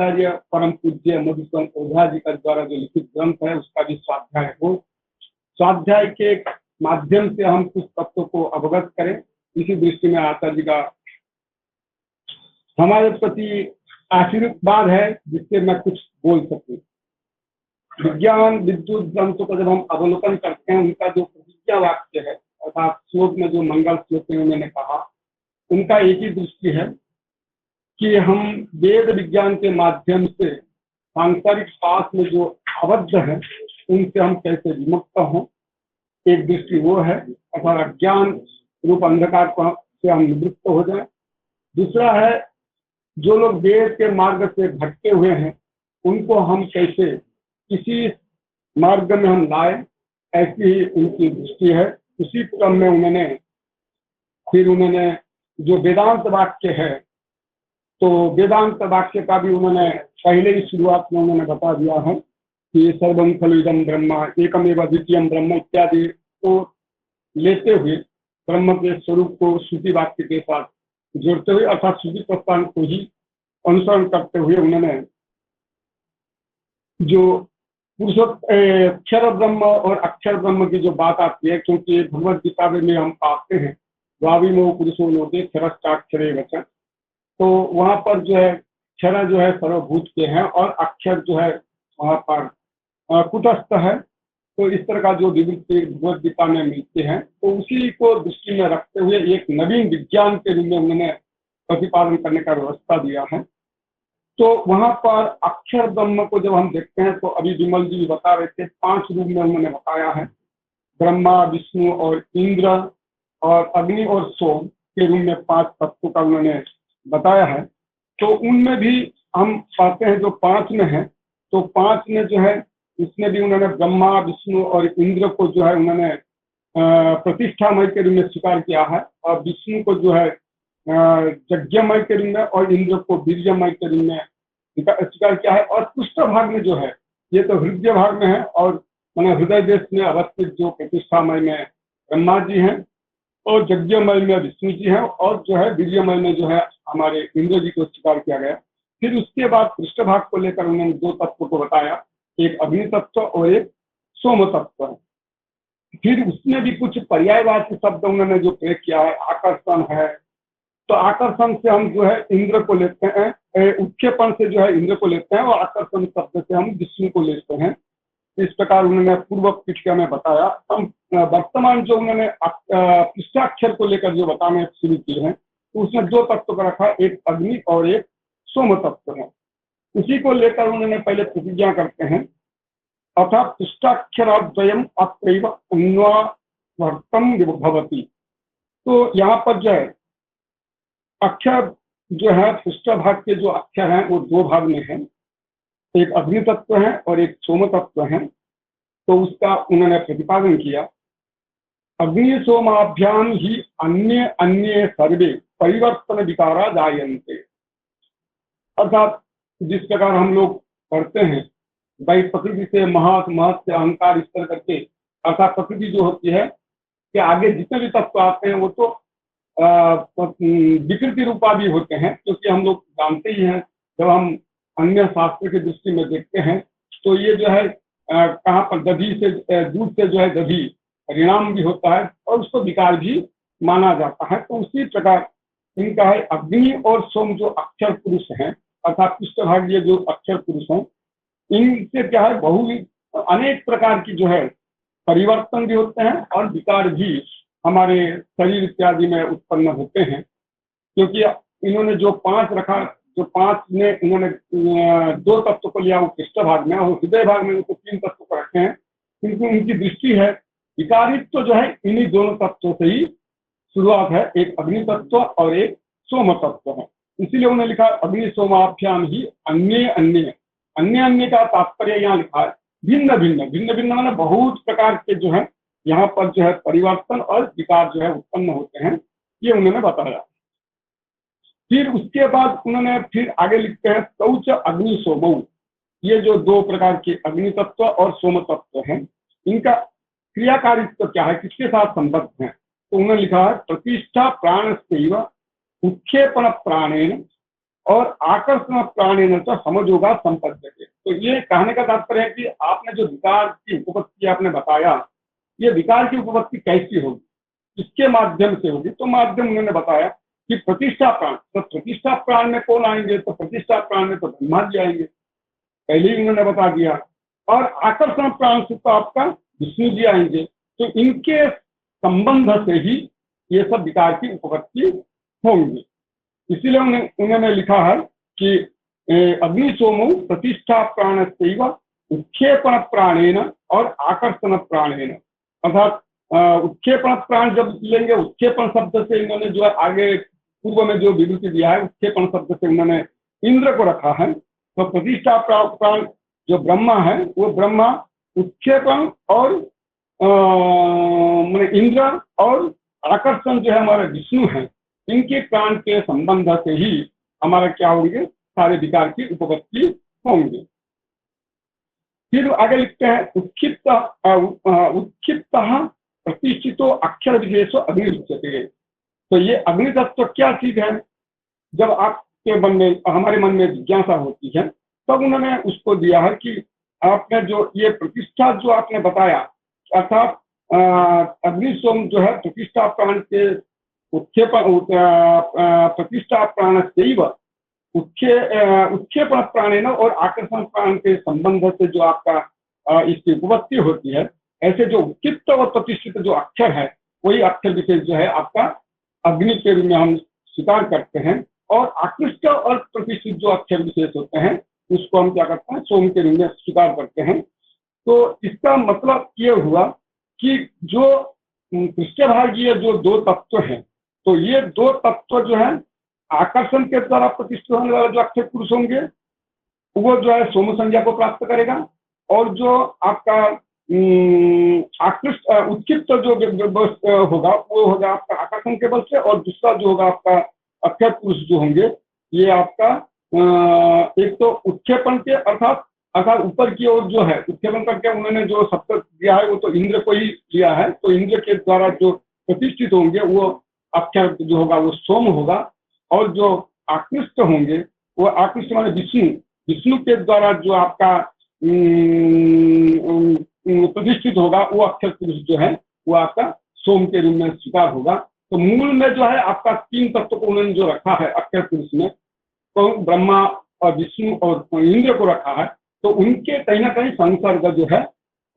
आचार्य परम पूज्य मधुसूदन ओझा जी का द्वारा जो लिखित ग्रंथ है उसका भी स्वाध्याय हो। स्वाध्याय के माध्यम से हम कुछ तत्वों को अवगत करें, इसी दृष्टि में आचार्य जी का हमारे प्रति आशीर्वाद है जिससे मैं कुछ बोल सकूं। विज्ञान विद्युत ग्रंथों का जब हम अवलोकन करते हैं, उनका जो प्रतिज्ञा वाक्य है अर्थात श्लोक में जो मंगल श्लोक में उन्होंने कहा, उनका एक ही दृष्टि है कि हम वेद विज्ञान के माध्यम से सांसारिक पास में जो आबद्ध है उनसे हम कैसे विमुक्त हों। एक दृष्टि वो है अर्थात अज्ञान रूप अंधकार से हम निवृत्त हो जाए। दूसरा है जो लोग वेद के मार्ग से भटके हुए हैं उनको हम कैसे किसी मार्ग में हम लाए, ऐसी ही उनकी दृष्टि है। उसी क्रम में उन्होंने जो वेदांत वाक्य है, तो वेदांत वाक्य का भी उन्होंने पहले ही शुरुआत में उन्होंने बता दिया है कि सर्वं खलु इदं ब्रह्म एकमेव द्वितीयं ब्रह्म इत्यादि को लेते हुए ब्रह्म के स्वरूप को श्रुति वाक्य के साथ जोड़ते हुए अर्थात श्रुति प्रस्थान को ही अनुसरण करते हुए उन्होंने जो अक्षर ब्रह्म और अक्षर ब्रह्म की जो बात आती है, क्योंकि भगवद गीता में हम पाते हैं द्वाविमो पुरुषो लोके क्षरश्चाक्षरे वचन, तो वहां पर जो है क्षर जो है सर्वभूत के हैं और अक्षर जो है वहां पर कुटस्थ है। तो इस तरह का जो विवृत्ति भगवद गीता में मिलते हैं, तो उसी को दृष्टि में रखते हुए एक नवीन विज्ञान के रूप में उन्होंने प्रतिपादन करने का व्यवस्था दिया है। तो वहां पर अक्षर ब्रह्म को जब हम देखते हैं तो अभी विमल जी बता रहे थे 5 रूप में उन्होंने बताया है, ब्रह्मा विष्णु और इंद्र और अग्नि और सोम के रूप में 5 तत्वों का उन्होंने बताया है। तो उनमें भी हम पाते हैं जो 5 में है, तो 5 में जो है इसमें भी उन्होंने ब्रह्मा विष्णु और इंद्र को जो है उन्होंने प्रतिष्ठामय के रूप में स्वीकार किया है, और विष्णु को जो है यज्ञमय के रूप में और इंद्र को वीर्यमय के रूप में स्वीकार किया है। और पृष्ठ भाग में जो है ये तो हृदय भाग में है, और मैंने हृदय देश में अवस्थित जो प्रतिष्ठामय में ब्रह्मा जी हैं और यज्ञमय में विष्णु जी हैं, और जो है वीर्यमय में जो है हमारे इंद्र जी को स्वीकार किया गया। फिर उसके बाद पृष्ठ भाग को लेकर उन्होंने 2 तत्वों को बताया, एक अग्नि तत्व और एक सोम तत्व। फिर उसमें भी कुछ पर्यायवाची शब्द उन्होंने जो प्रयोग किया है, आकर्षण है, तो आकर्षण से हम जो है इंद्र को लेते हैं, उत्क्षेपण से जो है इंद्र को लेते हैं, और आकर्षण शब्द से हम विष्णु को लेते हैं। इस प्रकार उन्होंने पूर्व पीठिका में बताया। हम वर्तमान जो उन्होंने पृष्ठाक्षर को लेकर जो बताने शुरू किए हैं, तो उसमें 2 तत्व का रखा, एक अग्नि और एक सोम तत्व है। उसी को लेकर उन्होंने पहले प्रतिज्ञा करते हैं, अर्थात पृष्ठाक्षराद्वयम् अत्रैव अन्वावर्तम भवति। तो यहाँ पर जो है अक्षर जो है पृष्ठ भाग के जो अक्षर हैं वो 2 भाग में है, एक अग्नि तत्व है और एक सोम तत्व है। तो उसका उन्होंने प्रतिपादन किया, अग्नि सोमाभ्याम ही अन्य अन्य सर्वे परिवर्तन विकारा जायन्ते। अर्थात जिस प्रकार हम लोग पढ़ते हैं भाई प्रकृति से महत महत से अहंकार इस तरह करके, अर्थात प्रकृति जो होती है कि आगे जितने भी तत्व आते हैं वो तो विकृति रूपा भी होते हैं, क्योंकि हम लोग जानते ही हैं जब हम अन्य शास्त्र की दृष्टि में देखते हैं तो ये जो है कहाँ पर दधी से दूध से जो है दधी परिणाम भी होता है और उसको विकार भी माना जाता है। तो उसी प्रकार इनका है अग्नि और सोम जो अक्षर पुरुष हैं, अर्थात पृष्ठभागीय जो अक्षर पुरुष हैं, इनसे क्या है अनेक प्रकार की जो है परिवर्तन भी होते हैं और विकार भी हमारे शरीर इत्यादि में उत्पन्न होते हैं। क्योंकि इन्होंने जो 5 रखा, जो 5 में इन्होंने 2 तत्व को लिया वो पृष्ठ भाग में, और हृदय भाग में उनको 3 तत्व को रखे हैं, क्योंकि उनकी दृष्टि है विकारित्व तो जो है इन्हीं दोनों तत्वों से ही शुरुआत है, एक अग्नि तत्व और एक सोम तत्व है। इसीलिए उन्होंने लिखा अग्नि सोमाभ्याम ही अन्य अन्य। अन्य अन्य का तात्पर्य यहाँ लिखा है भिन्न भिन्न। भिन्न भिन्न माने बहुत प्रकार के जो है यहाँ पर जो है परिवर्तन और विकार जो है उत्पन्न होते हैं, ये उन्होंने बताया। फिर उसके बाद उन्होंने फिर आगे लिखते हैं शौच अग्नि सोमौ। ये जो 2 प्रकार के अग्नि तत्व और सोम तत्व हैं, इनका क्रियाकारित्व क्या है, किसके साथ संबद्ध है। तो उन्होंने लिखा है प्रतिष्ठा प्राण से उत्क्षेपण प्राणेन और आकर्षण प्राणेन च समयोगा संपद्यते। तो ये कहने का तात्पर्य है कि आपने जो विकार की उपपत्ति आपने बताया, ये विकार की उपपत्ति कैसी होगी, किसके माध्यम से होगी। तो माध्यम उन्होंने बताया कि प्रतिष्ठा प्राण। तो प्रतिष्ठा प्राण में कौन आएंगे, तो प्रतिष्ठा प्राण में तो ब्रह्मा जी आएंगे, पहले ही उन्होंने बता दिया। और आकर्षण प्राण से तो आपका विष्णु जी आएंगे। तो इनके संबंध से ही ये सब विकार की उपपत्ति होंगी। इसीलिए उन्होंने लिखा है कि अग्नि सोमो प्रतिष्ठा प्राण से उत्क्षेपण प्राणेन और आकर्षण प्राणेन। अर्थात उत्क्षेपण प्राण जब लेंगे, उत्क्षेपण शब्द से इन्होंने जो आगे पूर्व में जो विवृति दिया है, उत्क्षेपण शब्द से उन्होंने इंद्र को रखा है। तो प्रतिष्ठा प्राण जो ब्रह्मा है, वो ब्रह्मा उत्क्षेपण और इंद्र और आकर्षण जो है हमारे विष्णु है, इनके प्राण के संबंध से ही हमारा क्या होंगे, सारे विकार की उपपत्ति होंगे। फिर आगे लिखते हैं उत्क्षिप्त प्रतिष्ठितो अक्षर विशेषो अग्नि उच्यते। तो ये अग्नि तत्व क्या चीज है, जब आपके मन में, हमारे मन में जिज्ञासा होती है, तब उन्होंने उसको दिया है कि आपने जो ये प्रतिष्ठा जो आपने बताया, अर्थात अग्नि सोम जो है प्रतिष्ठा प्राण के उत्क्षेपण प्रतिष्ठा प्राण से उत्क्षेपण प्राणेन और आकर्षण प्राण के संबंध से जो आपका इसकी उपपत्ति होती है, ऐसे जो उत्क्षिप्त और प्रतिष्ठित जो अक्षर है, वही अक्षर विशेष जो है आपका अग्नि के रूप में हम स्वीकार करते हैं। और आकृष्ट और प्रतिष्ठित जो अक्षर विशेष होते हैं, उसको हम क्या करते हैं, सोम के रूप में स्वीकार करते हैं। तो इसका मतलब ये हुआ कि जो पृष्ठभागीय जो दो तत्व हैं, तो ये दो तत्व जो है आकर्षण के द्वारा प्रतिष्ठित होने वाला जो अक्षर पुरुष होंगे, वो जो है सोम संज्ञा को प्राप्त करेगा। और जो आपका आकृष्ट उत्क्षिप्त जो होगा, वो होगा आपका आकर्षण के बल से। और दूसरा जो होगा आपका अक्षर पुरुष जो होंगे, ये आपका एक तो उत्क्षेपण के अर्थात ऊपर की ओर जो है उत्क्षेपण करके उन्होंने जो शब्द दिया है, वो तो इंद्र को ही दिया है। तो इंद्र के द्वारा जो प्रतिष्ठित होंगे, वो अक्षर जो होगा वो सोम होगा। और जो आकृष्ट होंगे, वो आकृष्ट माने विष्णु के द्वारा जो आपका प्रतिष्ठित होगा, वो अक्षर पुरुष जो है वो आपका सोम के रूप में स्वीकार होगा। तो मूल में जो है आपका तीन तत्व को उन्होंने जो रखा है अक्षर पुरुष में, तो ब्रह्मा और विष्णु और इंद्र को रखा है। तो उनके कहीं ना कहीं संसर्ग जो है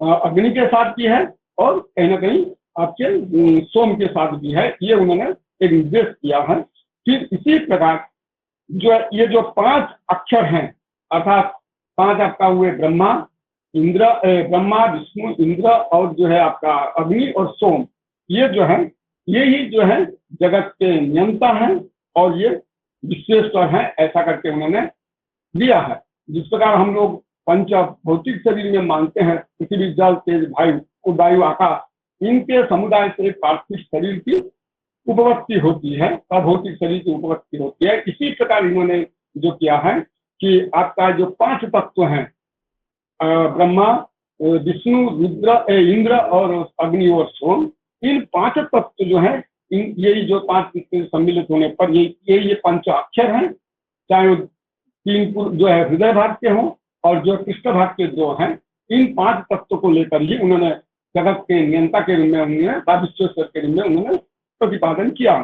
अग्नि के साथ भी है और कहीं ना कहीं आपके सोम के साथ भी है, ये उन्होंने एक निर्देश किया है। फिर इसी प्रकार जो ये जो पांच अक्षर हैं, अर्थात पांच आपका हुए ब्रह्मा विष्णु इंद्र और जो है आपका अग्नि और सोम, ये जो है ये ही जो है जगत के नियंता हैं और ये विश्वेश्वर हैं, ऐसा करके उन्होंने दिया है। जिस प्रकार हम लोग पंच भौतिक शरीर में मानते हैं, पृथ्वी जल तेज वायु आकाश, इनके समुदाय से पार्थिव शरीर की उपपत्ति होती है, अभौतिक शरीर की उपपत्ति होती है। इसी प्रकार इन्होंने जो किया है कि आपका जो पांच तत्व हैं, ब्रह्मा विष्णु इंद्र और अग्नि और सोम, इन पांच तत्व जो है, यही जो पांच सम्मिलित होने पर ये पंच अक्षर हैं, चाहे वो तीन जो है हृदय भाग के हों और जो पृष्ठ भाग के जो हैं, इन पांच तत्वों को लेकर ही उन्होंने जगत के नियंता के रूप में उन्होंने विश्वेश्वर के रूप में उन्होंने प्रतिपादन किया है।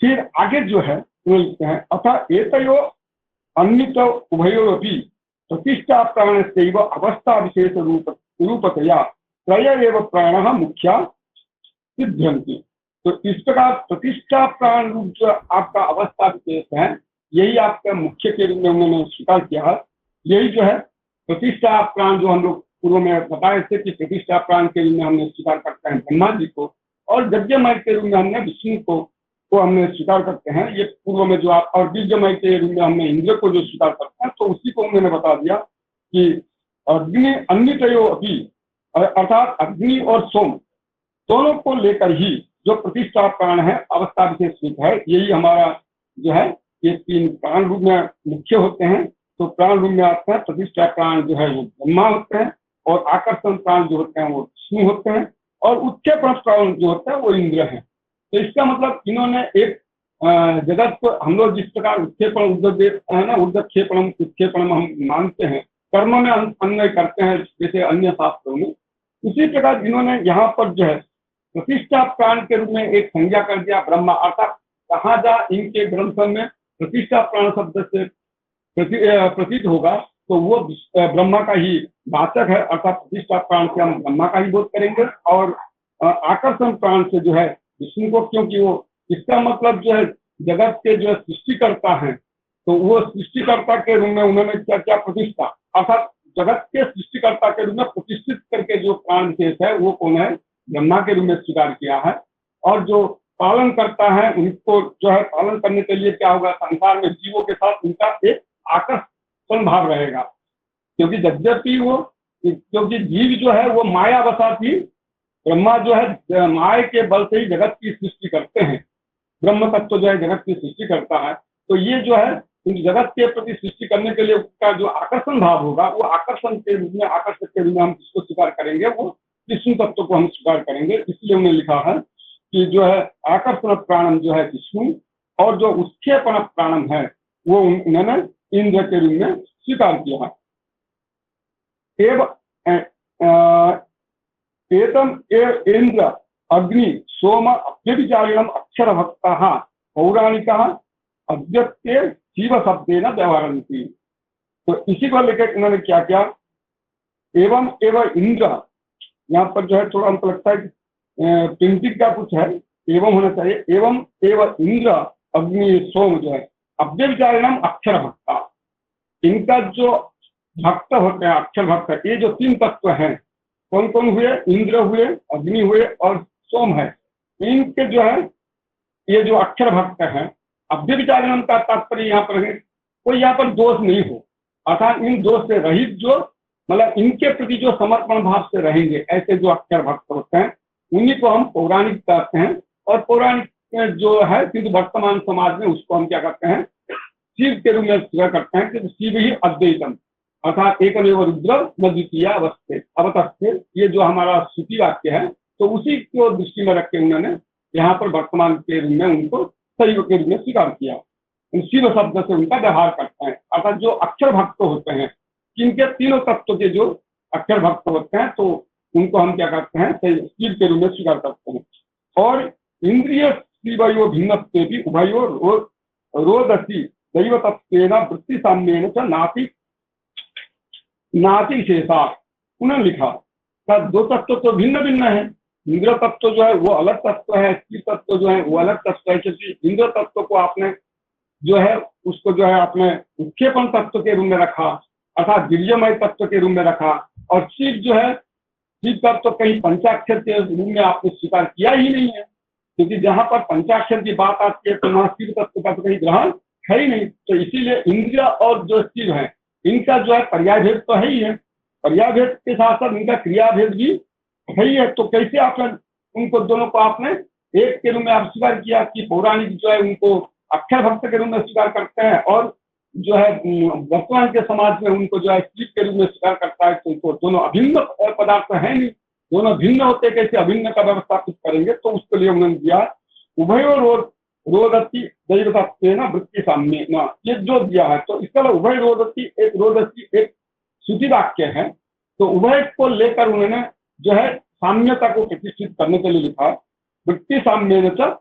फिर आगे जो है वो लिखते हैं अतः एतयो अन्वित उभयोरपि प्रतिष्ठा प्राण से अवस्था विशेष रूपतया त्रय एव प्राण मुख्या सिद्ध्यन्ति। तो इस प्रकार प्रतिष्ठा प्राण रूप जो आपका अवस्था विशेष है, यही आपका मुख्य के रूप में उन्होंने स्वीकार किया है। यही जो है प्रतिष्ठा प्राण जो हम लोग पूर्व में बताए थे कि प्रतिष्ठा प्राण के रूप में हमने स्वीकार करते हैं ब्रह्मा जी को, और यज्ञमय के रूप में हमने विष्णु को हमने स्वीकार करते हैं। ये पूर्व में जो आप और बीजमय के रूप में हमने इंद्र को जो स्वीकार करते हैं, तो उसी को उन्होंने बता दिया कि अग्नि अन्यतयो अभी, अर्थात अग्नि और सोम दोनों को लेकर ही जो प्रतिष्ठा प्राण है अवस्था विशेष है, यही हमारा जो है ये तीन प्राण रूप में मुख्य होते हैं। तो प्राण रूप में आते हैं प्रतिष्ठा प्राण जो है वो ब्रह्मा होते हैं, और आकर्षण प्राण जो होते हैं वो विष्णु होते हैं, और उत्क्षेपण प्राण जो होता है वो इंद्र है। तो इसका मतलब इन्होंने एक जगत को हम लोग जिस प्रकार उत्क्षेपण उद्धव है ना, उद्धक्षेपणम उत्क्षेपणम हम मानते हैं, कर्म में अन्वय करते हैं जैसे अन्य शास्त्रों में, उसी प्रकार इन्होंने यहाँ पर जो है प्रतिष्ठा प्राण के रूप में एक संज्ञा कर दिया ब्रह्मा। अर्थात कहाँ जा इनके ग्रंथों में प्रतिष्ठा प्राण शब्द से प्रतीत होगा तो वो ब्रह्मा का ही वाचक है, अर्थात प्रतिष्ठा प्राण से हम ब्रह्मा का ही बोध करेंगे, और आकर्षण प्राण से जो है विष्णु को, क्योंकि वो इसका मतलब जो है जगत के जो है सृष्टिकर्ता है, तो वो सृष्टिकर्ता के रूप में उन्होंने क्या क्या प्रतिष्ठा, अर्थात जगत के सृष्टिकर्ता के रूप में प्रतिष्ठित करके जो प्राण शेष है वो कौन है, ब्रह्मा के रूप में स्वीकार किया है। और जो पालन करता है उनको जो है पालन करने के लिए क्या होगा, संसार में जीवों के साथ उनका एक आकर्षण भाव रहेगा, क्योंकि यद्यपि वो, क्योंकि जीव जो है वो माया वसा थी, ब्रह्मा जो है माया के बल से ही जगत की सृष्टि करते हैं, ब्रह्म तत्व जो है जगत की सृष्टि करता है। तो ये जो है जगत के प्रति सृष्टि करने के लिए उसका जो आकर्षण भाव होगा, वो आकर्षण के रूप में, आकर्षक के रूप में हम किसको स्वीकार करेंगे, वो विष्णु तत्व को हम स्वीकार करेंगे। इसलिए उन्होंने लिखा है कि जो है आकर्षण प्राणम जो है विष्णु, और जो उत्क्षेपण प्राणम है वो उन्होंने इंद्र के रूप में स्वीकार किया है। एतम इंद्र अग्नि सोम अभ्यभिचारिणम अक्षर भक्ता पौराणिका अद्यत्य शिव शब्देन व्यवहरन्ति। तो इसी को लेकर इन्होंने क्या किया, एवं इंद्र, यहाँ पर जो है थोड़ा हमको लगता है प्रिंटिंग का कुछ है, एवं होना चाहिए, एवं इंद्र अग्नि सोम जो है अभ्यभिचारिणम अक्षर भक्ता, इनका जो भक्त होते हैं अक्षर भक्त, ये जो तीन तत्व हैं कौन कौन हुए, इंद्र हुए, अग्नि हुए और सोम है, इनके जो है ये जो अक्षर भक्त हैं, अभ्यभिचारिणम का तात्पर्य यहाँ पर है कोई यहाँ पर दोष नहीं हो, अर्थात इन दोष से रहित, जो मतलब इनके प्रति जो समर्पण भाव से रहेंगे, ऐसे जो अक्षर भक्त होते हैं उन्हीं को हम पौराणिक कहते हैं। और पौराणिक जो है फिर वर्तमान समाज में उसको हम क्या करते हैं, शिव के रूप में स्वीकार करते हैं कि शिव ही अद्वैतम, अर्थात एकमेव रुद्र न द्वितीय अवतस्थे, ये जो हमारा श्रुति वाक्य है, तो उसी को दृष्टि में रख के उन्होंने यहाँ पर वर्तमान के रूप में उनको शैव के रूप में स्वीकार किया, शिव शब्द से उनका व्यवहार करते हैं। अर्थात जो अक्षर भक्त होते हैं, जिनके तीनों तत्व के जो अक्षर भक्त होते हैं, तो उनको हम क्या करते हैं, शिव के रूप में स्वीकार करते हैं। और इंद्रिय शिवयो भिन्न उभयो रोदसी दैवतत्वेन वृत्ति साम्येन च नाति शेषा, उन्होंने लिखा दो तत्व तो भिन्न भिन्न है, इंद्र तत्व जो है वो अलग तत्व है, शिव तत्व जो है वो अलग तत्व है, क्योंकि इंद्र तत्व को आपने जो है उसको जो है आपने उत्क्षेपण तत्व के रूप में रखा, अर्थात वीर्यमय तत्व के रूप में रखा, और शिव जो है शिव तत्व कहीं पंचाक्षर के रूप में आपने स्वीकार किया ही नहीं है, क्योंकि जहां पर पंचाक्षर की बात आती है तो वहां शिव तत्व का तो कहीं ग्रहण है ही नहीं। तो इसीलिए इंद्र और जो शिव है इनका जो है पर्याय भेद तो है ही है, पर्याय भेद के साथ साथ इनका क्रिया भेद भी है ही है। तो कैसे आपने उनको दोनों को आपने एक के रूप में आप स्वीकार किया कि पौराणिक जो है उनको अक्षर भक्त के रूप में स्वीकार करते हैं, और जो है वर्तमान के समाज में उनको जो है शिव के रूप में स्वीकार करता है, तो उनको दोनों अभिन्न पदार्थ है नहीं, दोनों भिन्न होते, कैसे अभिन्न का व्यवस्थापित करेंगे। तो उसके लिए उन्होंने दिया उभयो रोदती दैवतत्वेन वृत्ति साम्य, ये जो दिया है, तो इसका उभय रोदती एक श्रुति वाक्य है, तो उभय को लेकर उन्होंने जो है साम्यता को प्रतिष्ठित करने के लिए लिखा, वृत्ति साम्येन च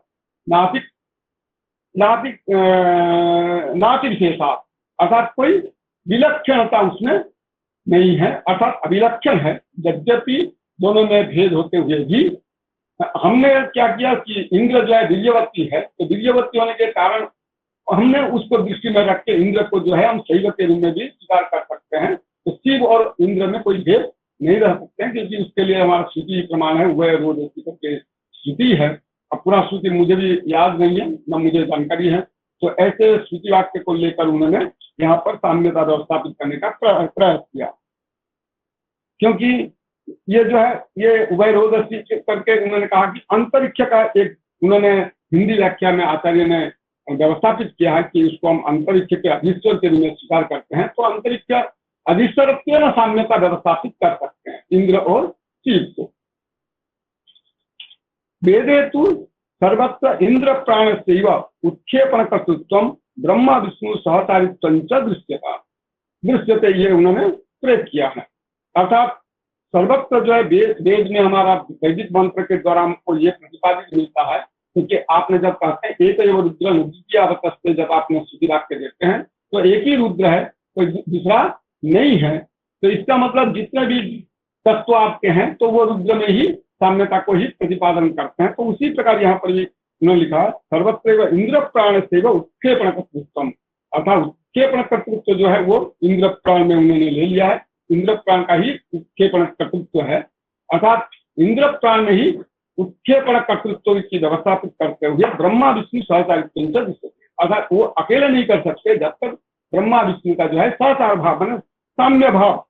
नाति विशेषा, अर्थात कोई विलक्षणता उसमें नहीं है, अर्थात अविलक्षण है। यद्यपि दोनों में भेद होते हुए भी हमने क्या किया कि इंद्र जो है वीर्यवती है, तो वीर्यवती होने के कारण हमने उसको दृष्टि में रख के इंद्र को जो है हम शैव के रूप में भी स्वीकार कर सकते हैं। तो शिव और इंद्र में कोई भेद नहीं रह सकते हैं, क्योंकि उसके लिए हमारा श्रुति प्रमाण है, वह रोदसी करके श्रुति है। अब पूरा श्रुति मुझे भी याद नहीं है, न मुझे जानकारी है, तो ऐसे श्रुति वाक्य को लेकर उन्होंने यहाँ पर साम्यता व्यवस्थापित करने का प्रयास किया। क्योंकि ये जो है ये उभय रोदसी करके उन्होंने कहा कि अंतरिक्ष का एक, उन्होंने हिंदी व्याख्या में आचार्य ने व्यवस्थापित किया है कि उसको हम अंतरिक्ष के अधीश्वर के रूप में स्वीकार करते हैं, तो अंतरिक्ष अधीश्वर साम्यता व्यवस्थापित कर सकते हैं इंद्र और शिव को। वेदेतु सर्वत्र इंद्र प्राण से उत्क्षेपण कर्तृत्व ब्रह्मा विष्णु सहचारित्व दृश्यते, ये उन्होंने प्रयोग किया है। अर्थात सर्वत्र जो है वेद में हमारा वैदिक मंत्र के द्वारा हमको ये प्रतिपादित मिलता है, क्योंकि आपने जब कहते हैं एक रुद्र द्वितीयावतस्ते, जब आपने श्रुति वाक्य देते हैं तो एक ही रुद्र है, कोई दूसरा नहीं है। तो इसका मतलब जितने भी तत्व आपके हैं तो वो रुद्र में ही साम्यता को ही प्रतिपादन करते हैं। तो उसी प्रकार यहाँ पर भी उन्होंने लिखा सर्वत्र इंद्र प्राण से उत्क्षेपण कर्तृत्व, अर्थात उत्क्षेपण कर्तृत्व जो है वो इंद्र प्राण में उन्होंने ले लिया है। इंद्र प्राण का ही उत्क्षेपण कर्तृत्व है, अर्थात इंद्र प्राण में ही उत्क्षेपण कर्तृत्व की व्यवस्था करते हुए ब्रह्मा विष्णु सहचारित्व, अर्थात वो अकेले नहीं कर सकते जब तक ब्रह्मा विष्णु का जो है सहचार भाव बने, साम्य भाव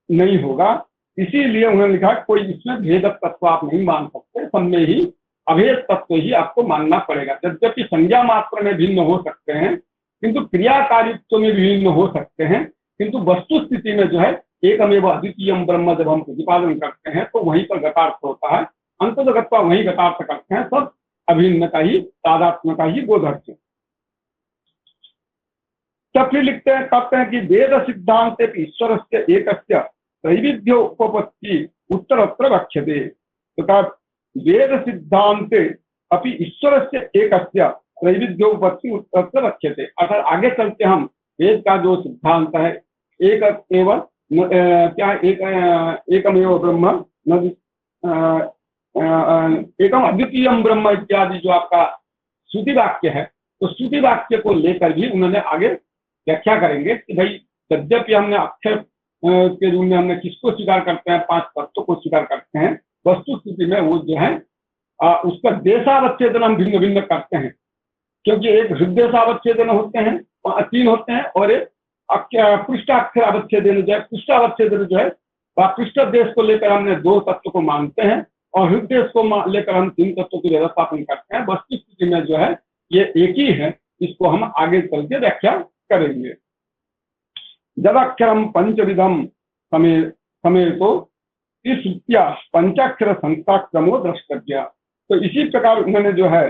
नहीं होगा। इसीलिए उन्होंने लिखा कोई इसमें भेद तत्व आप नहीं मान सकते, सब में ही अभेद तत्व ही आपको मानना पड़ेगा। यद्यपि संज्ञा मात्र में भिन्न हो सकते हैं, किंतु क्रियाकारित्व में भिन्न हो सकते हैं, किंतु वस्तु स्थिति में जो है एकमेव अद्वितीयम ब्रह्म जब हम प्रतिपादन करते हैं तो वहीं पर गतार्थ होता है, अंततः वही गतार्थ करते हैं, सब अभिन्न का ही तादात्म्य का ही बोधर्थ। तब फिर लिखते हैं, कहते हैं कि वेद सिद्धांत ईश्वर से एक त्रैविध्य उपपत्ति उत्तरत्र वक्ष्यते। तो वेद सिद्धांत अपि ईश्वर से एक त्रैविध्य उपपत्ति उत्तरत्र वक्ष्यते, अर्थात आगे चलते हम वेद का जो सिद्धांत है एक एवं क्या एकमेव ब्रह्म एकम अद्वितीयम ब्रह्म इत्यादि जो आपका श्रुति वाक्य है, तो श्रुति वाक्य को लेकर भी उन्होंने आगे व्याख्या करेंगे कि भाई यद्यपि हमने अक्षर के रूप में हमने किसको स्वीकार करते हैं, 5 तत्वों को स्वीकार करते हैं, वस्तु स्थिति में वो जो है उसका देशावच्छेदन हम भिन्न भिन्न करते हैं, क्योंकि एक हृदयसावच्छेदन होते हैं 3 होते हैं, और एक पृष्ठाक्षर अवच्छेदन जो है, पृष्ठावच्छेदन जो है पृष्ठ देश को लेकर हमने 2 तत्व को मानते हैं और हृदय को लेकर हम 3 तत्वों की व्यवस्थापन करते हैं। वस्तु स्थिति में जो है ये एक ही है, इसको हम आगे चल के व्याख्या करेंगे। जदाक्षरम पंचविधम समय तो इस पंचाक्षर संख्या क्रमो द्रष्टव्य। तो इसी प्रकार उन्होंने जो है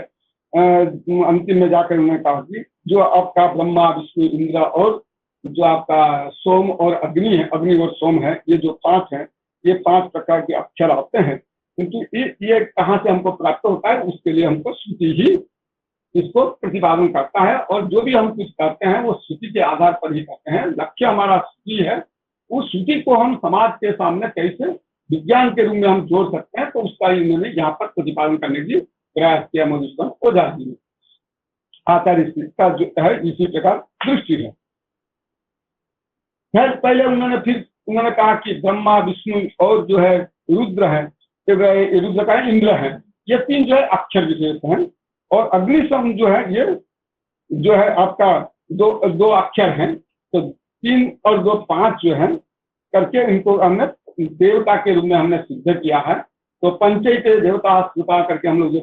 अंतिम में जाकर उन्होंने कहा कि जो आपका ब्रह्मा विष्णु इंद्र और जो आपका सोम और अग्नि है, अग्नि और सोम है, ये जो 5 हैं, ये 5 प्रकार के अक्षर आते हैं, किंतु ये कहाँ से हमको प्राप्त होता है, उसके लिए हमको श्रुति ही इसको प्रतिपादन करता है। और जो भी हम कुछ करते हैं वो श्रुति के आधार पर ही करते हैं। लक्ष्य हमारा श्रुति है, उस श्रुति को हम समाज के सामने कैसे विज्ञान के रूप में हम जोड़ सकते हैं, तो उसका इन्होंने यहाँ पर प्रतिपादन करने की प्रयास किया मधुसूदन ओझा जी ने। आचार्य का जो है इसी प्रकार दृष्टि है। पहले उन्होंने कहा कि ब्रह्मा विष्णु और जो है रुद्र है, रुद्र का इंद्र है, ये 3 जो है अक्षर विशेष हैं, और अग्निशम जो है ये जो है आपका 2 अक्षर हैं। तो 3 और 2 5 जो है करके इनको हमने देवता के रूप में हमने सिद्ध किया है। तो पंचैते देवता श्रुता करके हम लोग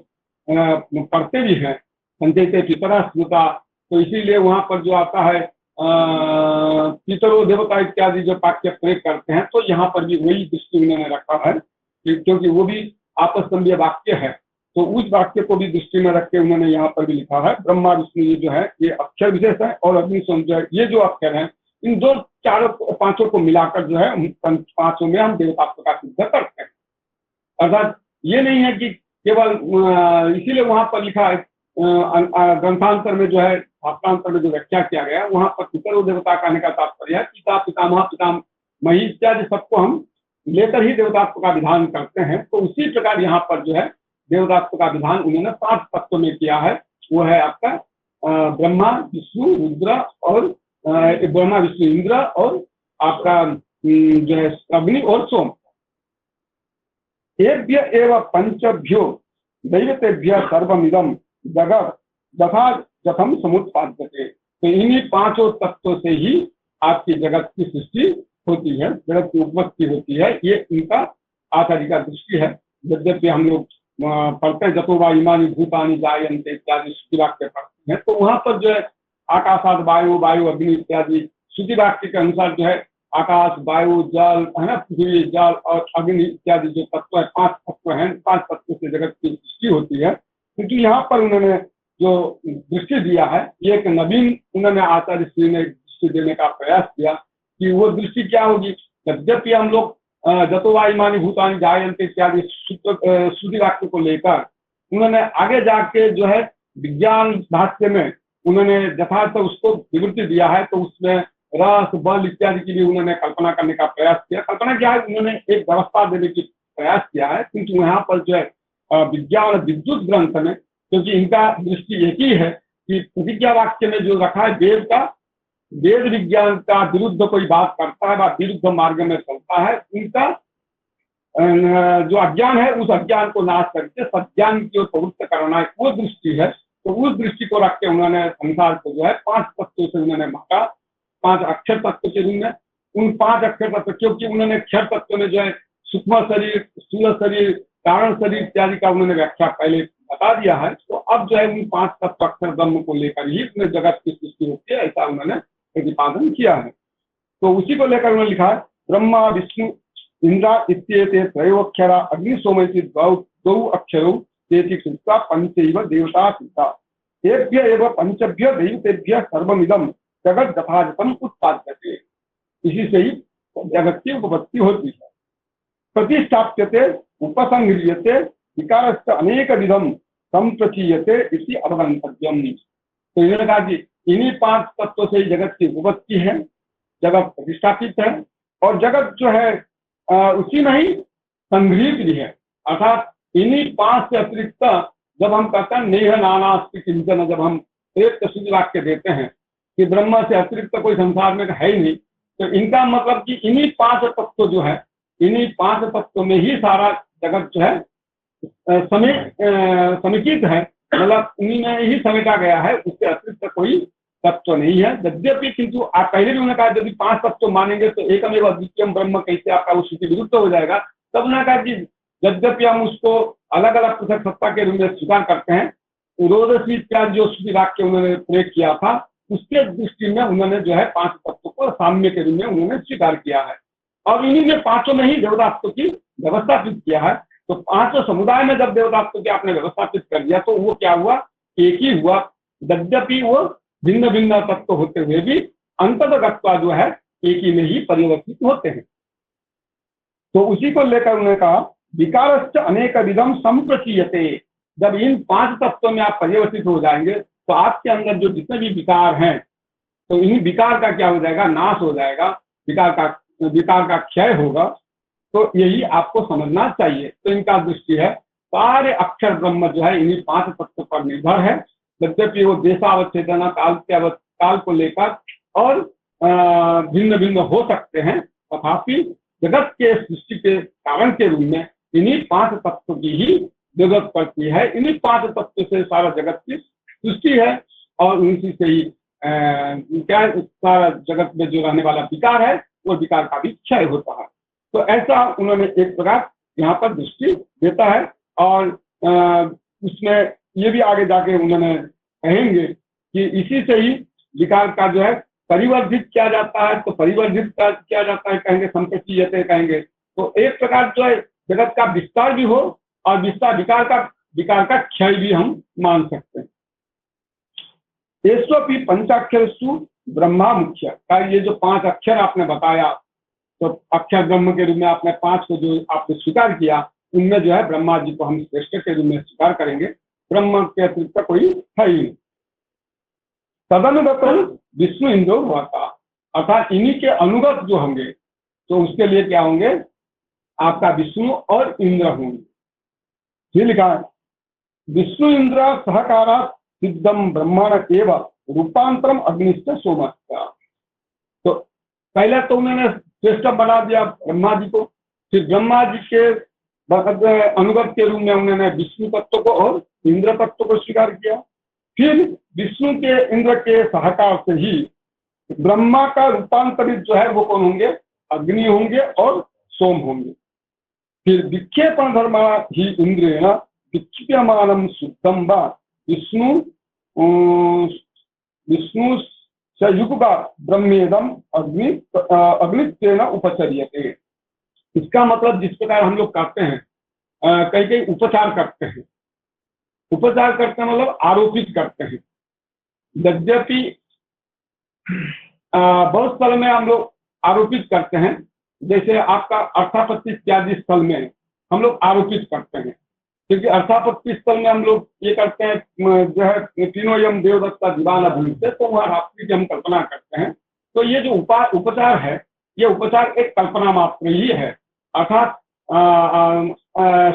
पढ़ते भी हैं, पंचैते पितरा श्रुता, तो इसीलिए वहां पर जो आता है पितरो देवता इत्यादि जो वाक्य प्रयोग करते हैं, तो यहाँ पर भी वही दृष्टि उन्होंने रखा है, क्योंकि वो भी आपस्तंभीय वाक्य है, तो उस वाक्य को भी दृष्टि में रख के उन्होंने यहाँ पर भी लिखा है ब्रह्मा विष्णु ये जो है ये अक्षर विशेष है, और अग्निशोम जो है ये जो अक्षर है, इन 5 को मिलाकर जो है 5 में हम देवतात्व का सिद्ध करते हैं। अर्थात ये नहीं है कि केवल इसीलिए वहां पर लिखा है ग्रंथांतर में जो है शास्त्रांतर में जो व्याख्या किया गया, वहां पर पितरो देवता कहने का तात्पर्य है पिता पितामह पितामही इत्यादि सबको हम लेकर ही देवतात्व का विधान करते हैं। तो उसी प्रकार यहाँ पर जो है देवतात्व का विधान उन्होंने 5 तत्व में किया है। वो है आपका ब्रह्मा विष्णु रुद्र और ब्रह्मा विष्णु इंद्र और आपका जो है अग्नि और सोम। एभ्य एवं पंचभ्यो दैवतेभ्य सर्वमिदम जगत तथा जथम समुत्पाद्यते। तो इन्हीं 5 तत्वों से ही आपकी जगत की सृष्टि होती है, जगत की उत्पत्ति होती है। ये इनका आचार्य का दृष्टि है। यद्यपि हम लोग पढ़ते हैं जतो वा इमानि भूतानि जायन्ते इत्यादि श्रुति वाक्य पढ़ते हैं, तो वहां पर जो है आकाशाद वायु वायु अग्नि इत्यादि श्रुति वाक्य के अनुसार जो है आकाश वायु जल है ना, पृथ्वी जल और अग्नि इत्यादि जो तत्व है 5 तत्व हैं, 5 तत्व से जगत की सृष्टि होती है। क्योंकि यहाँ पर उन्होंने जो दृष्टि दिया है, ये एक नवीन उन्होंने आचार्य श्री ने दृष्टि देने का प्रयास किया कि वो दृष्टि क्या होगी। यद्यपि हम लोग जतो वा इमानि भूतानि जायन्ते इत्यादि श्रुति वाक्य को लेकर उन्होंने आगे जाके जो है विज्ञान भाष्य में उन्होंने यथार्थ उसको विवृत्ति दिया है, तो उसमें रस बल इत्यादि की भी उन्होंने कल्पना करने का प्रयास किया। कल्पना क्या है, उन्होंने एक व्यवस्था देने की प्रयास किया है, क्योंकि यहाँ पर जो है विज्ञान विद्युत ग्रंथ में, क्योंकि इनका दृष्टि एक ही है कि प्रतिज्ञा वाक्य में जो रखा है वेद का, वेद विज्ञान का विरुद्ध कोई बात करता है, विरुद्ध मार्ग में चलता है, उनका जो अज्ञान है उस अज्ञान को नाश करके सज्ञान की ओर प्रवृत्त करना है, वो दृष्टि है। तो उस दृष्टि को रख के उन्होंने संसार को जो है 5 तत्वों से उन्होंने बांटा, 5 अक्षर तत्व के रूप में। उन 5 अक्षर तत्व, क्योंकि उन्होंने अक्षर तत्व में जो है सूक्ष्म शरीर, स्थूल शरीर, कारण शरीर इत्यादि का उन्होंने व्याख्या पहले बता दिया है, तो अब जो है उन 5 तत्व अक्षर ब्रह्म को लेकर ही अपने जगत की सृष्टि होती है, ऐसा उन्होंने प्रतिपादन किया है। तो उसी को लेकर उन्होंने लिखा है ब्रह्मा विष्णु इंद्र इत्येते त्रयोक्षरा अग्नि सोमैति द्वौ अक्षरौ तेति कृत्वा पंचैव देवता कृता तेभ्य एव पंचभ्य दैवतेभ्य सर्वमिदं जगत यथार्थम उत्पाद्यते। इसी से ही जगत की उपपत्ति होती है। प्रतिष्ठाप्यते उपसंह्रियते विकारश्च अनेक विधम संप्रचीयते इति अवगंतव्यम। तो इन्होंने कहा कि इन्हीं 5 तत्वों से जगत की उपपत्ति है, जगत प्रतिष्ठापित है, और जगत जो है उसी में ही संग्रहित भी है। अर्थात इन्हीं 5 से अतिरिक्त जब हम कहते हैं नेह नानास्ति किंचन, जब हम एक शुद्ध वाक्य देते हैं कि ब्रह्म से अतिरिक्त कोई संसार में है ही नहीं, तो इनका मतलब कि इन्हीं 5 तत्व जो है, इन्हीं 5 तत्वों में ही सारा जगत जो है समेकित है, मतलब उन्हीं में ही समेटा गया है, उससे अतिरिक्त कोई तत्व नहीं है। यद्यपि किंतु आप पहले भी उन्होंने कहा यदि 5 तत्व मानेंगे तो एकमेव अद्वितीयम ब्रह्म कैसे आपका उस स्थिति विरुद्ध हो जाएगा। तब उन्होंने कहा कि यद्यपि हम उसको अलग अलग पृथक सत्ता के रूप में स्वीकार करते हैं, रोदसी इत्यादि जो श्रुति वाक्य उन्होंने प्रयोग किया था, उसके दृष्टि में उन्होंने जो है 5 तत्व को साम्य के रूप में उन्होंने स्वीकार किया है, और इन्हीं में 5 में ही देवतात्व की व्यवस्थापित किया है। तो 5 समुदाय में जब देवतात्व की आपने व्यवस्थापित कर दिया तो वो क्या हुआ, एक ही हुआ। यद्यपि वो भिन्न भिन्न तत्व होते हुए भी अंततः जो है एक ही में ही परिवर्तित होते हैं। तो उसी को लेकर उन्होंने कहा विकारश्च अनेक विधम संप्रचीयते। जब इन 5 तत्वों में आप परिवर्तित हो जाएंगे तो आपके अंदर जो जितने भी विकार हैं, तो इन्हीं विकार का क्या हो जाएगा, नाश हो जाएगा, विकार का क्षय होगा। तो यही आपको समझना चाहिए। तो इनका दृष्टि है सारे अक्षर ब्रह्म जो है इन्हीं 5 तत्व पर निर्भर है। यद्यपि वो देशावच्छेदना काल को लेकर और भिन्न भिन्न हो सकते हैं, तथापि जगत के सृष्टि के कारण के रूप में इन्हीं 5 तत्व की ही जरूरत पड़ती है। इन्हीं 5 तत्व से सारा जगत की सृष्टि है, और उसी से ही क्या सारा जगत में जो रहने वाला विकार है वो विकार का भी क्षय होता है। तो ऐसा उन्होंने एक प्रकार यहाँ पर दृष्टि देता है। और उसमें ये भी आगे जाके उन्होंने कहेंगे कि इसी से ही विकार का जो है परिवर्धित किया जाता है। तो परिवर्धित किया जाता है कहेंगे संप्रचीयते कहेंगे। तो एक प्रकार जो है जगत का विस्तार भी हो और विकार का क्षय भी हम मान सकते हैं। एस्वपि पंचाक्षरसु ब्रह्मा मुख्य का ये जो 5 अक्षर आपने बताया, तो अक्षर ब्रह्म के रूप में आपने 5 को जो आपने स्वीकार किया, उनमें जो है ब्रह्मा जी को हम श्रेष्ठ के रूप में स्वीकार करेंगे। ब्रह्म के अतिरिक्त कोई है ही नहीं। तदनुगत विष्णु इंद्र हुआ, अर्थात इन्हीं के अनुगत जो होंगे तो उसके लिए क्या होंगे, आपका विष्णु और इंद्र होंगे। ये लिखा है विष्णु इंद्र सहकारा सिद्धम ब्रह्मांड एवं रूपांतरम अग्निश्च सोम। तो पहले तो उन्होंने श्रेष्ठ बना दिया ब्रह्मा जी को, फिर ब्रह्मा जी के अनुगत के रूप में उन्होंने विष्णु तत्व को और इंद्र तत्व को स्वीकार किया। फिर विष्णु के इंद्र के सहकार से ही ब्रह्मा का रूपांतरित जो है वो कौन होंगे, अग्नि होंगे और सोम होंगे। फिर विक्षेपण धर्म ही इंद्रेण विक्षिप्यमानम शुद्धम व विष्णु युग ब्रह्मेदम अग्नित्वेन उपचर्यते। इसका मतलब जिस प्रकार हम लोग करते हैं, कई उपचार करते हैं, उपचार करते हैं मतलब आरोपित करते हैं। यद्यपि बहुत स्थल में हम लोग आरोपित करते हैं, जैसे आपका अर्थापत्ति इत्यादि स्थल में हम लोग आरोपित करते हैं, क्योंकि अर्थापत्ति स्थल में हम लोग ये करते हैं जो है तीनों यम देवदत्ता दीवाना भूलते, तो वहाँ रात्रि की हम कल्पना करते हैं। तो ये जो उपचार है, ये उपचार एक कल्पना मात्र ही है, अर्थात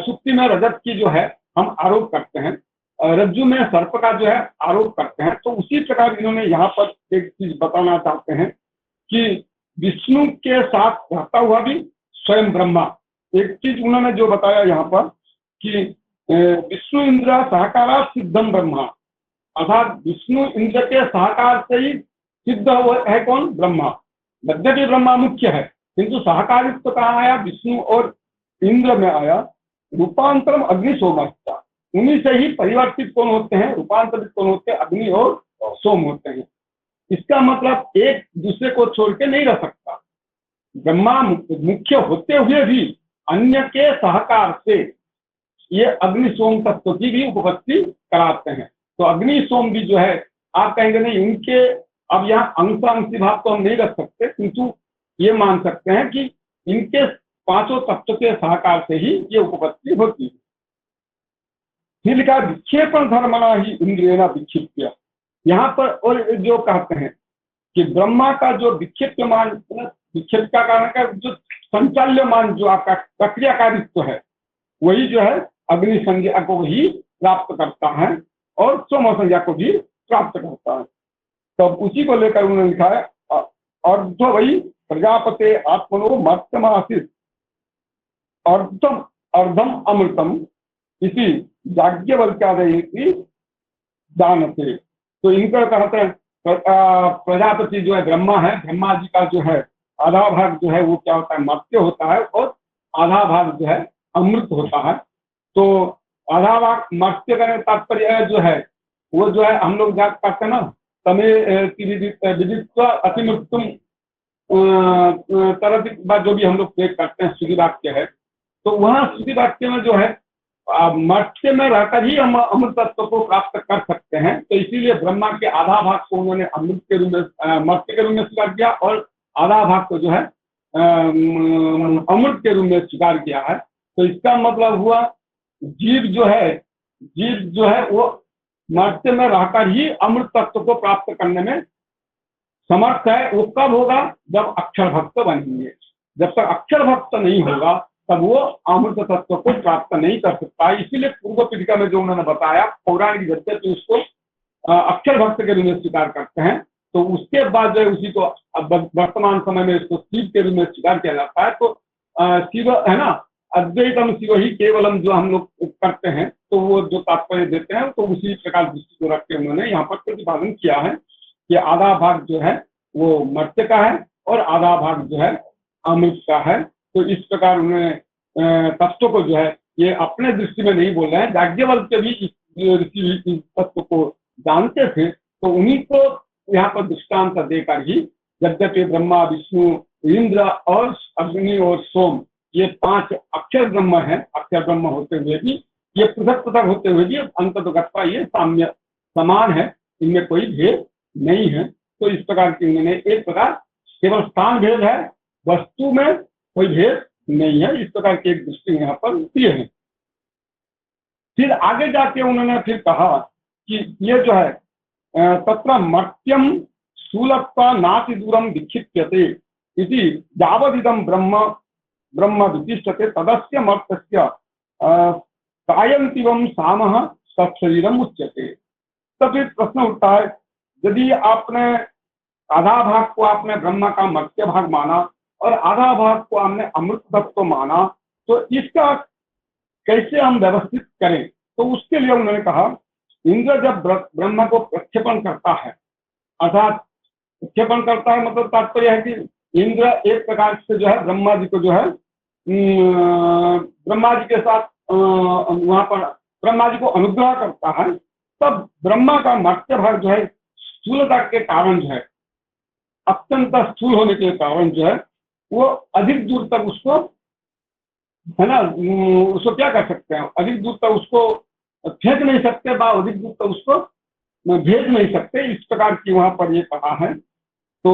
सुक्ति में रजत की जो है हम आरोप करते हैं, रज्जु में सर्प का जो है आरोप करते हैं। तो उसी प्रकार इन्होंने यहाँ पर एक चीज बताना चाहते हैं कि विष्णु के साथ रहता हुआ भी स्वयं ब्रह्मा, एक चीज उन्होंने जो बताया यहाँ पर कि विष्णु इंद्र सहकारा सिद्धम ब्रह्मा, अर्थात विष्णु इंद्र के सहकार से ही सिद्ध है कौन? ब्रह्मा। यद्यपि ब्रह्मा मुख्य है, किंतु सहकारित्व कहाँ आया? विष्णु और इंद्र में आया। रूपांतरम अग्नि सोमस्ता, उन्हीं से ही परिवर्तित कौन होते हैं? रूपांतरित कौन होते हैं? अग्नि और सोम होते हैं। इसका मतलब एक दूसरे को छोड़ के नहीं रह सकता। ब्रह्मा मुख्य होते हुए भी अन्य के सहकार से ये अग्नि सोम तत्व की भी उपपत्ति कराते हैं। तो अग्नि सोम भी जो है, आप कहेंगे नहीं इनके, अब यहाँ अंशांशी भाव तो हम नहीं रख सकते, किंतु ये मान सकते हैं कि इनके पांचों तत्व के सहकार से ही ये उपपत्ति होती है। फिर लिखा विक्षेपण धर्मना ही इंद्रियना विक्षिप्य, यहाँ पर और जो कहते हैं कि ब्रह्मा का जो विक्षिप्यमान, विक्षेप का कारण का जो संचाल्यमान जो आपका प्रक्रियाकारित्व है, वही जो है अग्नि संज्ञा को ही प्राप्त करता है और सोम संज्ञा को भी प्राप्त करता है। तब उसी को लेकर उन्होंने लिखा है अर्ध वही प्रजापते आत्मनो मर्त्यमासित अर्धम अर्धम अमृतम इसी याज्ञवल्क्यादि की जानते। तो इनका कहते हैं प्रजापति जो है ब्रह्मा है, ब्रह्मा जी का जो है आधा भाग जो है वो क्या होता है? मर्त्य होता है, और आधा भाग जो है अमृत होता है। तो आधा भाग मर्त्य करने तात्पर्य जो है वो जो है हम लोग याद करते हैं ना, तमें विदित्व अतिमृत्युम तरह जो भी हम लोग प्रयोग करते हैं, श्रुति वाक्य है। तो वहां श्रुति वाक्य में जो है मर्त्य में रहकर ही हम अमृत तत्व को प्राप्त कर सकते हैं। तो इसीलिए ब्रह्मा के आधा भाग को उन्होंने अमृत के रूप में, मर्त्य के रूप में स्वीकार किया, और आधा भाग को जो है अमृत के रूप में स्वीकार किया है। तो इसका मतलब हुआ जीव जो है वो मर्त्य में रहकर ही अमृत तत्व को प्राप्त करने में समर्थ है। वो कब होगा? जब अक्षर भक्त बनेंगे। जब तक अक्षर भक्त नहीं होगा तब वो अमृत तत्व को प्राप्त नहीं कर सकता। इसीलिए पूर्व पीठिका में जो उन्होंने बताया, पौराणिक यद्यपि उसको अक्षर भक्त के रूप में स्वीकार करते हैं, तो उसके बाद जो है उसी को वर्तमान समय में इसको शिव के रूप में स्वीकार किया जाता है। तो शिव है ना, अद्वैतम शिव ही केवलम जो हम लोग करते हैं, तो वो जो तात्पर्य देते हैं तो उसी प्रकार दृष्टि को रख के उन्होंने यहाँ पर प्रतिपादन किया है कि आधा भाग जो है वो मर्त्य का है और आधा भाग जो है अमृत का है। तो इस प्रकार उन्होंने तत्व को जो है ये अपने दृष्टि में नहीं बोल रहे हैं, याज्ञवल्क्य भी इस तत्व को जानते थे, तो उन्हीं को यहाँ पर दृष्टांत देकर ही यद्यपि ब्रह्मा विष्णु इंद्र और अग्नि और सोम ये पांच अक्षर ब्रह्म है, अक्षर ब्रह्म होते हुए भी ये पृथक पृथक होते हुए भी अंततोगत्वा ये साम्य समान है, इनमें कोई भेद नहीं है। तो इस प्रकार की उन्होंने एक प्रकार केवल स्थान भेद है, वस्तु में कोई भेद नहीं है, इस प्रकार की एक दृष्टि यहाँ पर दिए है। फिर आगे जाके उन्होंने फिर कहा कि ये जो है तत्र मर्त्यम स्थूलत्वा नाति दूरम विक्षिप्यते इति यावदिदं ब्रह्म विशिष्टते तदस्य मर्त्यस्य कायंतिवम सामः तत्शरीरम उच्यते। तब फिर प्रश्न उठता है, यदि आपने आधा भाग को आपने ब्रह्म का मर्त्य भाग माना और आधा भाग को हमने अमृत तत्व माना, तो इसका कैसे हम व्यवस्थित करें? तो उसके लिए उन्होंने कहा इंद्र जब ब्रह्म को प्रक्षेपण करता है, अर्थात प्रक्षेपण करता है मतलब तात्पर्य है कि इंद्र एक प्रकार से जो है ब्रह्मा जी को जो है ब्रह्मा जी के साथ वहां पर ब्रह्मा जी को अनुग्रह करता है। तब ब्रह्मा का मर्त्य भाग जो है स्थूलता के कारण जो है, अत्यंत स्थूल होने के कारण जो है वो अधिक दूर तक उसको है ना, उसको क्या कर सकते हैं, अधिक दूर तक उसको फेंक नहीं सकते, बावजूद तो उसको भेज नहीं सकते, इस प्रकार की वहां पर ये कहा है। तो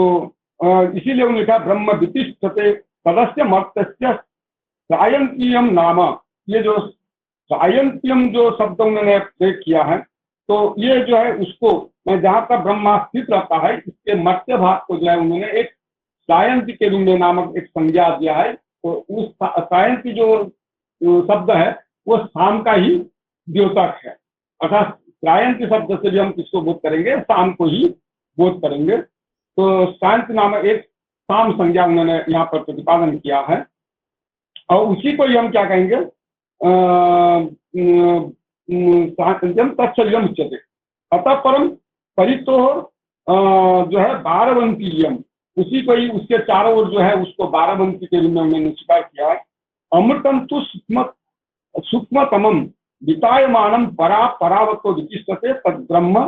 इसीलिए उन्होंने कहा ब्रह्म वितिष्ठते तदस्य मर्त्य सायंतीयम नाम। ये जो सायंतीयम जो शब्द उन्होंने प्रयोग किया है, तो ये जो है उसको जहां तक ब्रह्मा स्थित रहता है, इसके मर्त्य भाग को जो है उन्होंने एक सायंती के रूप में नामक एक संज्ञा दिया है। तो उस सायंती जो शब्द है वो शाम का ही द्योतक है, अर्थात सायंती शब्द से भी हम किसको बोध करेंगे, शाम को ही बोध करेंगे। तो सायंती नामक एक शाम संज्ञा उन्होंने यहाँ पर प्रतिपादन किया है, और उसी को ही हम क्या कहेंगे, तत्सल्यम उच्यते। अतः परम परितो जो है बारवंतीयम, उसी को ही उसके चारों ओर जो है उसको बारवंती के रूप में उन्होंने स्वीकार किया है। अमृतम तो सूक्ष्मतमम वितायमानम परा परावतो विशिष्टते तद ब्रह्म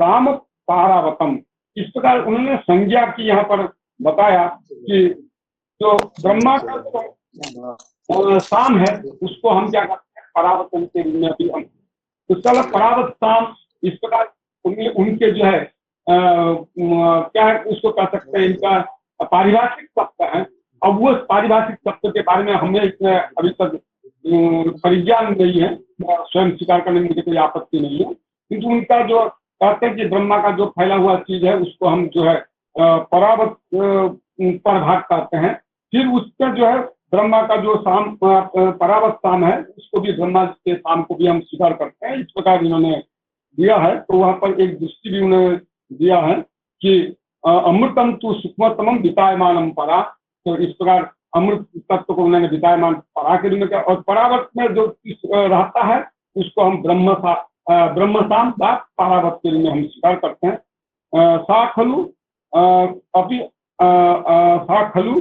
काम पारावतम। इस प्रकार उन्होंने संज्ञा की यहाँ पर बताया कि जो ब्रह्मा का जो शाम है उसको हम क्या करते हैं, परावतन के रूप में भी हम उसका परावत शाम, इस प्रकार उनके जो है क्या है उसको कह सकते हैं, इनका पारिभाषिक शब्द है। अब वो पारिभाषिक शब्द के बारे में हमें इसमें अभी तक परिज्ञान नहीं है, स्वयं स्वीकार करने में मुझे कोई आपत्ति नहीं है, किंतु उनका जो कहते हैं कि ब्रह्मा का जो फैला हुआ चीज है उसको हम जो है परावत पर भाग कहते हैं। फिर उसका जो है ब्रह्मा का जो शाम परावत शाम है उसको भी ब्रह्मा के शाम को भी हम स्वीकार करते हैं, इस प्रकार इन्होंने दिया है। तो वहां पर एक दृष्टि भी उन्होंने दिया है कि अमृतम तु सूक्ष्मतमम वितायमानम परा। तो इस प्रकार अमृत तत्व को उन्होंने वितायमान परा के रूप में किया, और परावत में जो रहता है उसको हम ब्रह्मशाम व परावत के रूप में हम स्वीकार करते हैं। सा खलु अभी सा खलु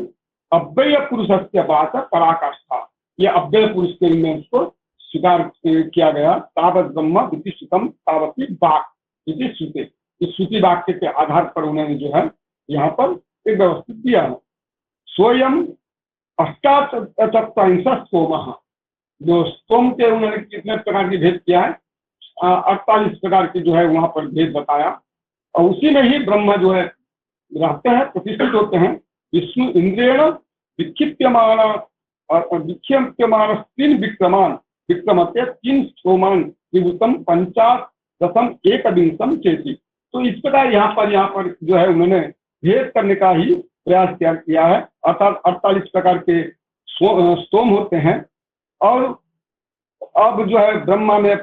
अव्यय पुरुष से बात पराकाष्ठा, ये अव्यय पुरुष के रूप में उसको स्वीकार किया गया। तावत ब्रह्म विधिष्ठितम तावती वाक इति श्रुते, इस श्रुति वाक्य के आधार पर उन्होंने जो है यहाँ पर एक व्यवस्थित दिया है। स्वयं अष्टाचत्वारिंश सोम, जो सोम के उन्होंने कितने प्रकार की भेद किया है, 48 प्रकार की जो है वहां पर भेद बताया, और उसी में ही ब्रह्म जो है रहते हैं, प्रतिष्ठित होते हैं। विष्णु इंद्रियण विक्षिप्यमान तीन विक्रमान विक्रमते तीन सोमान विभूतम पंचादशम एक विंशम चेती। तो इस प्रकार यहाँ पर जो है उन्होंने भेद करने का ही प्रयास किया है, अर्थात 48 प्रकार के स्तोम होते हैं, और अब जो है ब्रह्मा में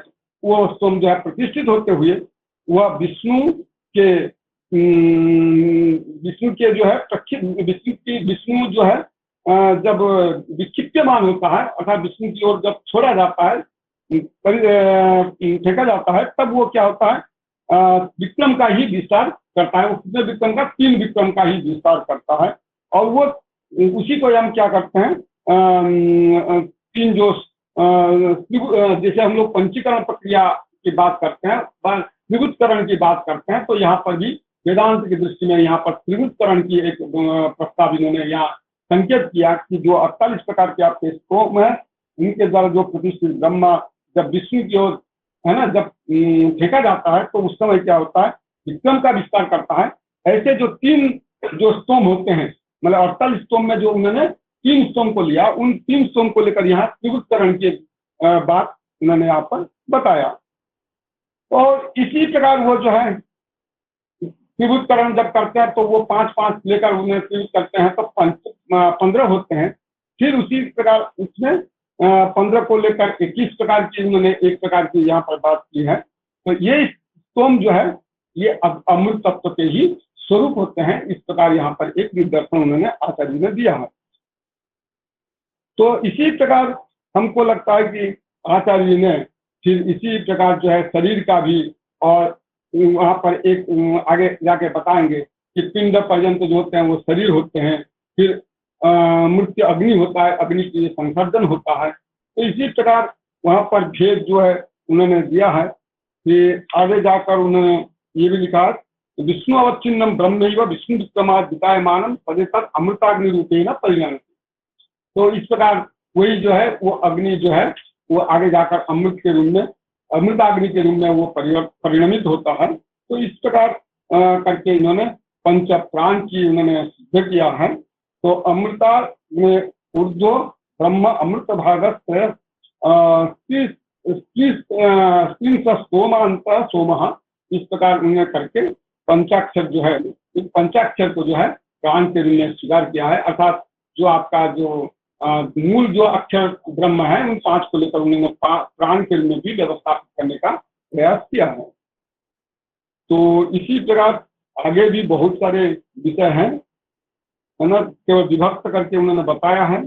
वो स्तोम जो है प्रतिष्ठित होते हुए वह विष्णु के जो है विष्णु जो है जब विक्षिप्यमान होता है, अर्थात विष्णु की ओर जब छोड़ा जाता है, फेंका जाता है, तब वो क्या होता है, विक्रम का ही विस्तार करता है। वो कितने विक्रम का, 3 विक्रम का ही विस्तार करता है, और वो उसी को हम क्या करते हैं, 3 जो जैसे हम लोग पंचीकरण प्रक्रिया की बात करते हैं, त्रिभुतकरण की बात करते हैं, तो यहाँ पर भी वेदांत की दृष्टि में यहाँ पर त्रिभुतकरण की एक प्रस्ताव इन्होंने यहाँ संकेत किया कि जो 48 प्रकार के आपके स्तोम है, इनके द्वारा जो प्रतिष्ठित ब्रह्मा जब विष्णु की ओर है ना, जब फेंका जाता है तो उस समय क्या होता है, विक्रम का विस्तार करता है। ऐसे जो 3 जो स्तोम होते हैं, मतलब 48 स्तोम में जो उन्होंने 3 स्तोम को लिया, उन 3 स्तोम को लेकर यहाँ त्रिभुतकरण की बात उन्होंने यहाँ पर बताया। और इसी प्रकार वो जो है त्रिभुतकरण जब करते हैं तो वो 5-5 लेकर उन्हें त्रिभुत करते हैं, तो 15 होते हैं। फिर उसी प्रकार उसमें 15 को लेकर 21 प्रकार की उन्होंने एक प्रकार की यहाँ पर बात की है। तो ये स्तोम जो है ये अमृत तत्व के ही स्वरूप होते हैं, इस प्रकार यहाँ पर एक निर्देशन उन्होंने आचार्य ने दिया है। तो इसी प्रकार हमको लगता है कि आचार्य ने फिर इसी प्रकार जो है शरीर का भी, और वहां पर एक आगे जाके बताएंगे कि पिंड पर्यंत जो होते हैं वो शरीर होते हैं, फिर मृत्यु अग्नि होता है, अग्नि की संसर्जन होता है। तो इसी प्रकार वहां पर भेद जो है उन्होंने दिया है। कि आगे जाकर उन्होंने ये भी लिखा विष्णु अवच्छिन्नम ब्रह्मैव विष्णु विक्रमाद वितायमानम तदेतत् अमृताग्नि रूपेण परिगणयति। तो इस प्रकार वही जो है वो अग्नि जो है वो आगे जाकर अमृत के रूप में अमृताग्नि के रूप में वो परिणमित होता है। तो इस प्रकार करके इन्होंने पंच प्राण की उन्होंने सिद्ध किया है। तो अमृता में ऊर्ध्व ब्रह्म अमृत भागस्य सोमांत सोम, इस प्रकार उन्होंने करके पंचाक्षर जो है, इस पंचाक्षर को जो है प्राण के रूप में स्वीकार किया है। अर्थात जो आपका जो मूल जो अक्षर ब्रह्म है उन 5 को लेकर उन्होंने प्राण के रूप में भी व्यवस्थापित करने का प्रयास किया है। तो इसी प्रकार आगे भी बहुत सारे विषय हैं, है ना, केवल विभक्त करके उन्होंने बताया है।